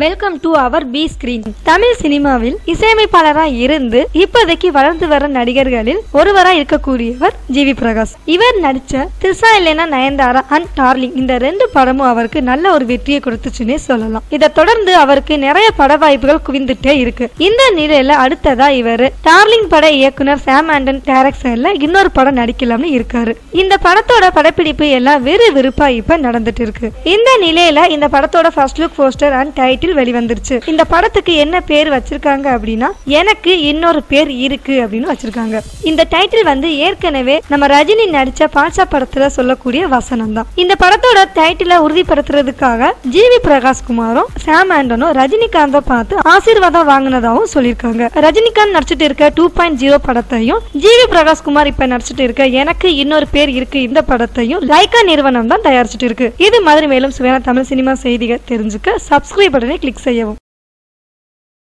Welcome to our B screen. தமிழ் சினிமாவில் இசையமைப்பாளராக இருந்து இப்போதைக்கு வளர்ந்து வர நடிகர்களில் ஒருவராக இருக்கக்கூடியவர் ஜிவி பிரகாஷ். இவர் நடிச்ச திரிஷா இல்லைனா நயன்தாரா அண்ட் டார்லிங் இந்த 2 படமும் அவருக்கு நல்ல ஒரு வெற்றியை கொடுத்துச்சுன்னே சொல்லலாம். இதை தொடர்ந்து அவருக்கு நிறைய பட வாய்ப்புகள் குவிந்துட்டே இருக்கு. இந்த நிலையில அடுத்ததா இவர் டார்லிங் பட இயக்குனர் சாம் ஆண்டன் டைரக்ஷன்ல இன்னொரு படம் நடிக்கலாம்னு இருக்காரு. இந்த படத்தோட படப்பிடிப்பு எல்லாம் விறுவிறுப்பா இப்ப நடந்துட்டு இருக்கு. இந்த நிலையில இந்த படத்தோட first look poster and title வெளிவந்துருச்சு. இந்த படத்துக்கு என்ன பேர் வச்சிருக்காங்க அப்படின்னா எனக்கு இன்னொரு பேர் இருக்கு அப்படின்னு வச்சிருக்காங்க. இந்த டைட்டில் வந்து ஏற்கனவே நம்ம ரஜினி நடிச்ச பாட்சா படத்துல சொல்லக்கூடிய வசனம் தான். இந்த படத்தோட டைட்டிலை உறுதிப்படுத்துறதுக்காக ஜிவி பிரகாஷ் குமாரும் சாம் ஆண்டனும் ரஜினிகாந்த பார்த்து ஆசீர்வாதம் வாங்கினதாகவும் சொல்லியிருக்காங்க. ரஜினிகாந்த் நடிச்சிட்டு இருக்க 2.0 படத்தையும் ஜிவி பிரகாஷ் குமார் இப்ப நடிச்சிட்டு இருக்க எனக்கு இன்னொரு பேர் இருக்கு இந்த படத்தையும் லைகா நிறுவனம் தான் தயாரிச்சிட்டு இருக்கு. இது மாதிரி மேலும் சுவையான தமிழ் சினிமா செய்திகள் தெரிஞ்சுக்க சப்ஸ்கிரைப் பட்டனை கிளிக் செய்யவும்.